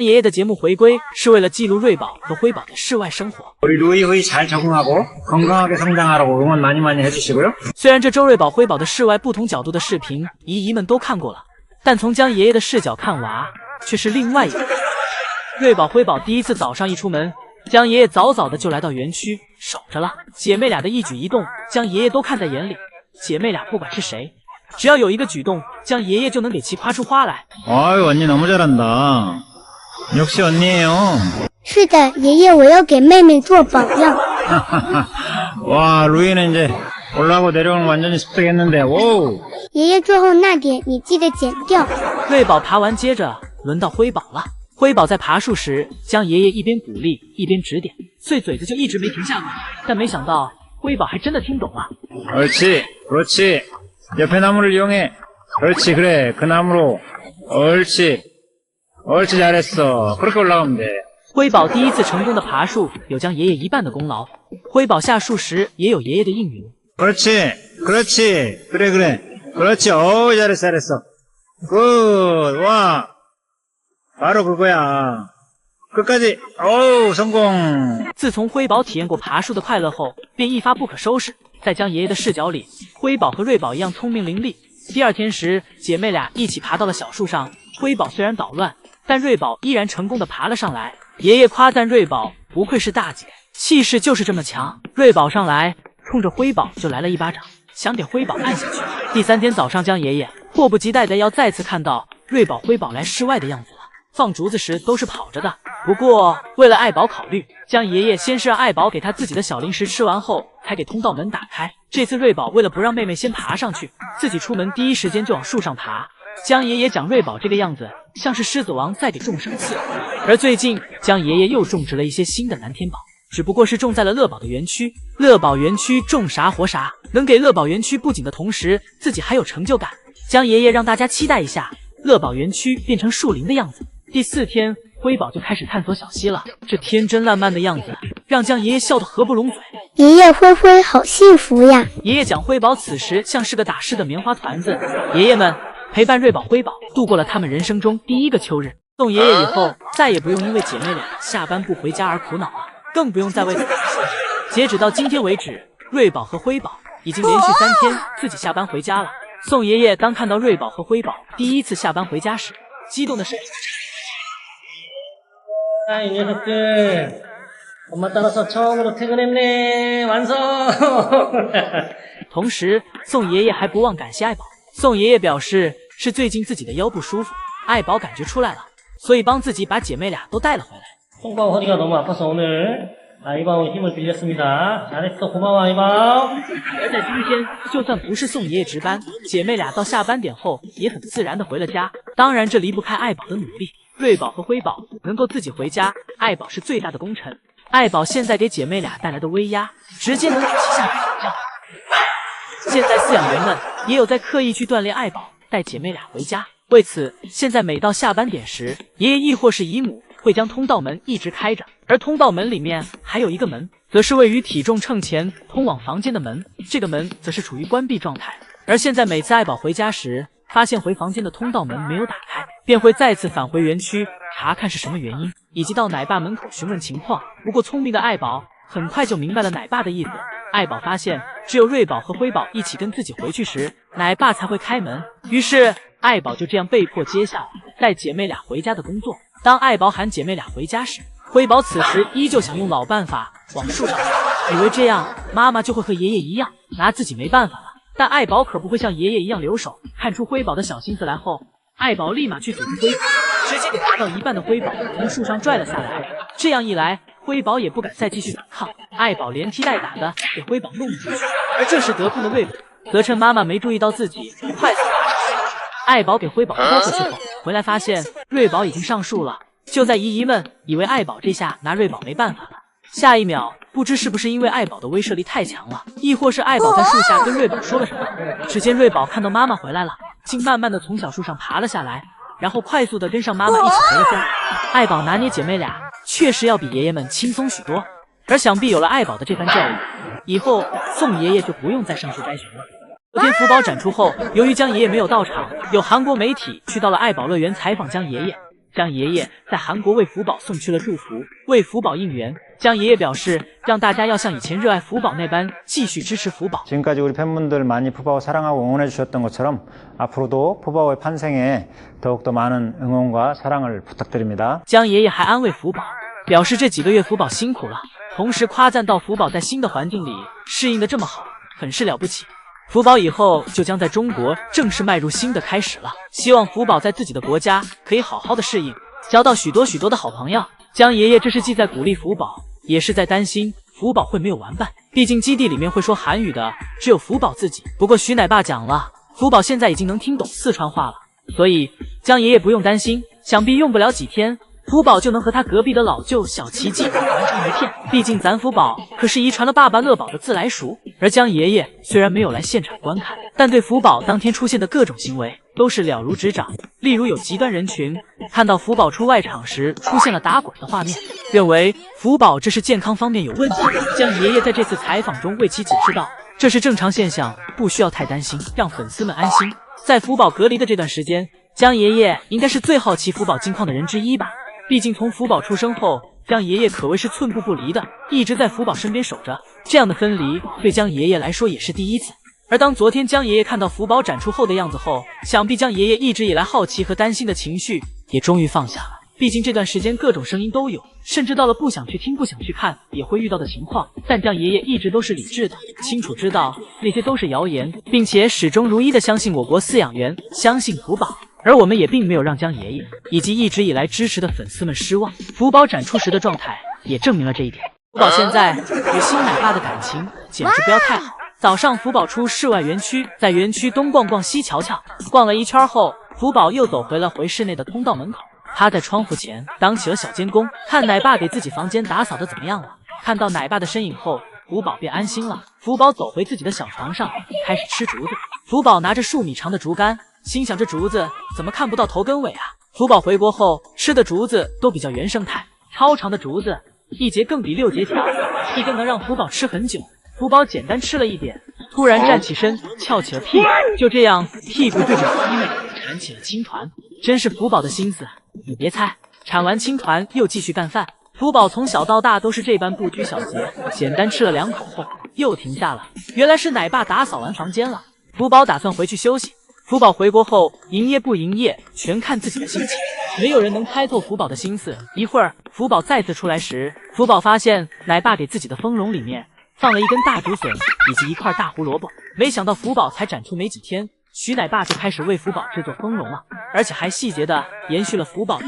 爷爷的节目回归是为了记录瑞宝和辉宝的室外生活。 우리 루이호이 잘 적응하고 건강하게 성장하라고 응원 많이 해주시고요. 虽然这周瑞宝辉宝的室外不同角度的视频姨姨们都看过了，但从江爷爷的视角看娃却是另外一个。瑞宝辉宝第一次早上一出门，江爷爷早早的就来到园区守着了。姐妹俩的一举一动，江爷爷都看在眼里。姐妹俩不管是谁，只要有一个举动，江爷爷就能给其夸出花来。 아유 언니 너무 잘한다. 역시 언니예요. 是的，爷爷，我要给妹妹做榜样。와 루이는 이제 올라가고 내려오는 완전히 습득했는데. 오. 爷爷，最后那点你记得剪掉。瑞宝爬完，接着轮到辉宝了。辉宝在爬树时，江爷爷一边鼓励一边指点，碎嘴子就一直没停下过。但没想到辉宝还真的听懂了。 옳지, 그렇지. 옆에 나무를 이용해. 그렇지, 그래. 그 나무로. 옳지. 옳지, 잘했어. 그렇게 올라가면 돼. 辉宝第一次成功的爬树，有江爷爷一半的功劳。辉宝下树时也有爷爷的应允。 그렇지, 그렇지. 그래. 그렇지. 어우, 잘했어. 굿, 와. 바로 그거야. 끝까지. 어우, 성공. 自从辉宝体验过爬树的快乐后，便一发不可收拾。在江爷爷的视角里，辉宝和瑞宝一样聪明伶俐。第二天时，姐妹俩一起爬到了小树上。辉宝虽然捣乱，但瑞宝依然成功的爬了上来。爷爷夸赞瑞宝不愧是大姐，气势就是这么强。瑞宝上来，冲着辉宝就来了一巴掌，想给辉宝按下去。第三天早上，江爷爷迫不及待的要再次看到瑞宝、辉宝来室外的样子了。放竹子时都是跑着的，不过为了爱宝考虑，江爷爷先是让爱宝给他自己的小零食吃完后，才给通道门打开。这次瑞宝为了不让妹妹先爬上去，自己出门第一时间就往树上爬。江爷爷讲瑞宝这个样子，像是狮子王在给众生赐。而最近，江爷爷又种植了一些新的蓝天宝，只不过是种在了乐宝的园区。乐宝园区种啥活啥，能给乐宝园区布景的同时，自己还有成就感。江爷爷让大家期待一下，乐宝园区变成树林的样子。第4天，辉宝就开始探索小溪了，这天真烂漫的样子，让江爷爷笑得合不拢嘴。爷爷，灰灰好幸福呀！爷爷讲辉宝此时像是个打湿的棉花团子。爷爷们陪伴瑞宝、辉宝度过了他们人生中第一个秋日。送爷爷以后，再也不用因为姐妹俩下班不回家而苦恼了，更不用再为此担心。截止到今天为止，瑞宝和辉宝已经连续3天自己下班回家了。宋爷爷当看到瑞宝和辉宝第一次下班回家时，激动的是。 이 녀석들 엄마 따라서 처음으로 퇴근했네. 완성. 同时，宋爷爷还不忘感谢爱宝。宋爷爷表示是最近自己的腰不舒服，爱宝感觉出来了，所以帮自己把姐妹俩都带了回来。 송방 허리가 너무 아파서 오늘 아이바오 힘을 빌렸습니다. 잘했어. 고마워 아이바오. 而在今天，就算不是宋爷爷值班，姐妹俩到下班点后也很自然的回了家。当然，这离不开爱宝的努力。 瑞宝和辉宝能够自己回家，爱宝是最大的功臣。爱宝现在给姐妹俩带来的威压，直接能给其下指教。现在饲养员们也有在刻意去锻炼爱宝，带姐妹俩回家。为此，现在每到下班点时，爷爷亦或是姨母会将通道门一直开着，而通道门里面还有一个门，则是位于体重秤前通往房间的门，这个门则是处于关闭状态。而现在每次爱宝回家时， 发现回房间的通道门没有打开，便会再次返回园区查看是什么原因，以及到奶爸门口询问情况。不过聪明的爱宝很快就明白了奶爸的意思。爱宝发现，只有瑞宝和辉宝一起跟自己回去时，奶爸才会开门。于是爱宝就这样被迫接下了带姐妹俩回家的工作。当爱宝喊姐妹俩回家时，辉宝此时依旧想用老办法往树上爬，以为这样妈妈就会和爷爷一样拿自己没办法了。 但爱宝可不会像爷爷一样留手，看出辉宝的小心思来后，爱宝立马去组织辉宝，直接给爬到一半的辉宝从树上拽了下来。这样一来，辉宝也不敢再继续反抗，爱宝连踢带打的给辉宝弄了出去。而这时得空的瑞宝则趁妈妈没注意到自己，快速爬上树。爱宝给辉宝拖回去后，回来发现瑞宝已经上树了。就在姨姨们以为爱宝这下拿瑞宝没办法了，下一秒。 不知是不是因为爱宝的威慑力太强了，亦或是爱宝在树下跟瑞宝说了什么。只见瑞宝看到妈妈回来了，竟慢慢的从小树上爬了下来，然后快速的跟上妈妈一起回了家。爱宝拿捏姐妹俩，确实要比爷爷们轻松许多。而想必有了爱宝的这番教育，以后宋爷爷就不用再上树摘熊了。昨天福宝展出后，由于江爷爷没有到场，有韩国媒体去到了爱宝乐园采访江爷爷。江爷爷在韩国为福宝送去了祝福，为福宝应援。江爷爷表示，让大家要像以前热爱福宝那般，继续支持福宝。 지금까지 우리 팬분들 많이 푸바오 사랑하고 응원해 주셨던 것처럼 앞으로도 푸바오의 판생에 더욱더 많은 응원과 사랑을 부탁드립니다. 江爷爷还安慰福宝，表示这几个月福宝辛苦了，同时夸赞到福宝在新的环境里适应得这么好，很是了不起。福宝以后就将在中国正式迈入新的开始了，希望福宝在自己的国家可以好好的适应，交到许多的好朋友。江爷爷这是既在鼓励福宝，也是在担心福宝会没有玩伴，毕竟基地里面会说韩语的只有福宝自己。不过徐奶爸讲了，福宝现在已经能听懂四川话了，所以江爷爷不用担心，想必用不了几天，福宝就能和他隔壁的老舅小奇迹玩成一片。毕竟咱福宝可是遗传了爸爸乐宝的自来熟。而江爷爷虽然没有来现场观看，但对福宝当天出现的各种行为都是了如指掌。例如有极端人群看到福宝出外场时出现了打滚的画面，认为福宝这是健康方面有问题。江爷爷在这次采访中为其解释道，这是正常现象，不需要太担心，让粉丝们安心。在福宝隔离的这段时间，江爷爷应该是最好奇福宝近况的人之一吧。毕竟从福宝出生后，江爷爷可谓是寸步不离的，一直在福宝身边守着。这样的分离对江爷爷来说也是第一次。而当昨天江爷爷看到福宝展出后的样子后，想必江爷爷一直以来好奇和担心的情绪也终于放下了。毕竟这段时间各种声音都有，甚至到了不想去听、不想去看也会遇到的情况。但江爷爷一直都是理智的，清楚知道那些都是谣言，并且始终如一的相信我国饲养员，相信福宝。而我们也并没有让江爷爷以及一直以来支持的粉丝们失望。福宝展出时的状态也证明了这一点。福宝现在与新奶爸的感情简直不要太好。早上福宝出室外园区，在园区东逛逛西瞧瞧，逛了一圈后，福宝又走回室内的通道门口。他在窗户前当起了小监工，看奶爸给自己房间打扫的怎么样了。看到奶爸的身影后，福宝便安心了。福宝走回自己的小床上，开始吃竹子。福宝拿着数米长的竹竿，心想这竹子怎么看不到头跟尾啊？福宝回国后吃的竹子都比较原生态，超长的竹子一节更比6节强，一根能让福宝吃很久。福宝简单吃了一点，突然站起身，翘起了屁股，就这样屁股对着衣内铲起了青团。真是福宝的心思，你别猜。铲完青团又继续干饭。福宝从小到大都是这般不拘小节，简单吃了2口后又停下了。原来是奶爸打扫完房间了，福宝打算回去休息。福宝回国后营业不营业全看自己的心情，没有人能猜透福宝的心思。一会儿福宝再次出来时，福宝发现奶爸给自己的蜂笼里面放了一根大竹笋以及一块大胡萝卜。没想到福宝才展出没几天，徐奶爸就开始为福宝制作蜂笼了，而且还细节的延续了福宝的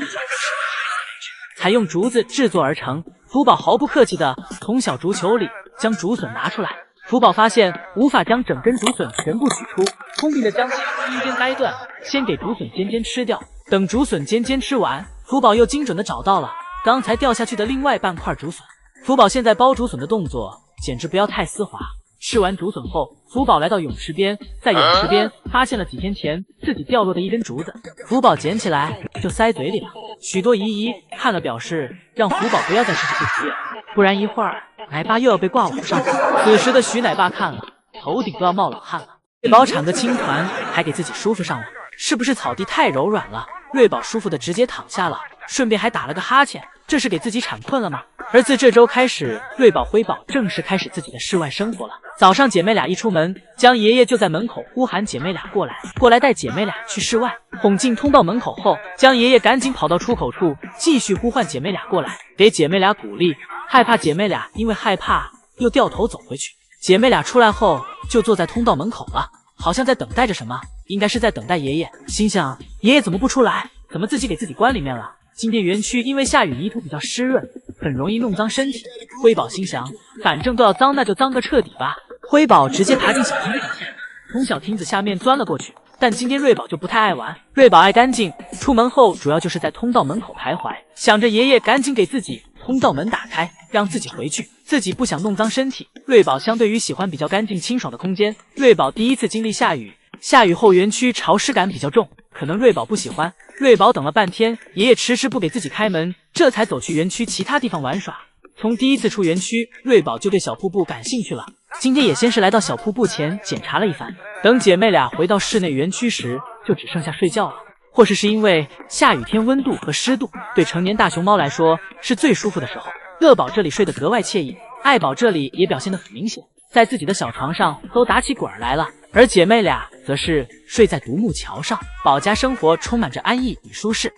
采用竹子制作而成。福宝毫不客气的从小竹球里将竹笋拿出来。福宝发现无法将整根竹笋全部取出，聪明的将其一根掰断，先给竹笋尖尖吃掉。等竹笋尖尖吃完，福宝又精准的找到了刚才掉下去的另外半块竹笋。福宝现在剥竹笋的动作简直不要太丝滑。吃完竹笋后，福宝来到泳池边，在泳池边发现了几天前自己掉落的一根竹子。福宝捡起来就塞嘴里了。许多姨姨看了表示让福宝不要再试这主意了，不然一会儿奶爸又要被挂网上。此时的徐奶爸看了头顶都要冒冷汗了。瑞宝铲个青团还给自己舒服上了，是不是草地太柔软了？瑞宝舒服的直接躺下了，顺便还打了个哈欠，这是给自己铲困了吗？而自这周开始，瑞宝辉宝正式开始自己的室外生活了。早上姐妹俩一出门，江爷爷就在门口呼喊姐妹俩过来带姐妹俩去室外。哄进通道门口后，江爷爷赶紧跑到出口处，继续呼唤姐妹俩过来，给姐妹俩鼓励，害怕姐妹俩因为害怕又掉头走回去。姐妹俩出来后就坐在通道门口了，好像在等待着什么，应该是在等待爷爷。心想爷爷怎么不出来，怎么自己给自己关里面了？今天园区因为下雨泥土比较湿润，很容易弄脏身体。辉宝心想反正都要脏，那就脏个彻底吧。辉宝直接爬进小亭子底下，从小亭子下面钻了过去。但今天瑞宝就不太爱玩，瑞宝爱干净，出门后主要就是在通道门口徘徊，想着爷爷赶紧给自己通道门打开，让自己回去，自己不想弄脏身体。瑞宝相对于喜欢比较干净清爽的空间，瑞宝第一次经历下雨，下雨后园区潮湿感比较重，可能瑞宝不喜欢。瑞宝等了半天，爷爷迟迟不给自己开门，这才走去园区其他地方玩耍。从第一次出园区，瑞宝就对小瀑布感兴趣了。今天也先是来到小瀑布前检查了一番，等姐妹俩回到室内园区时，就只剩下睡觉了。或是因为下雨天温度和湿度对成年大熊猫来说是最舒服的时候。乐宝这里睡得格外惬意，爱宝这里也表现得很明显，在自己的小床上都打起滚来了，而姐妹俩则是睡在独木桥上。宝家生活充满着安逸与舒适。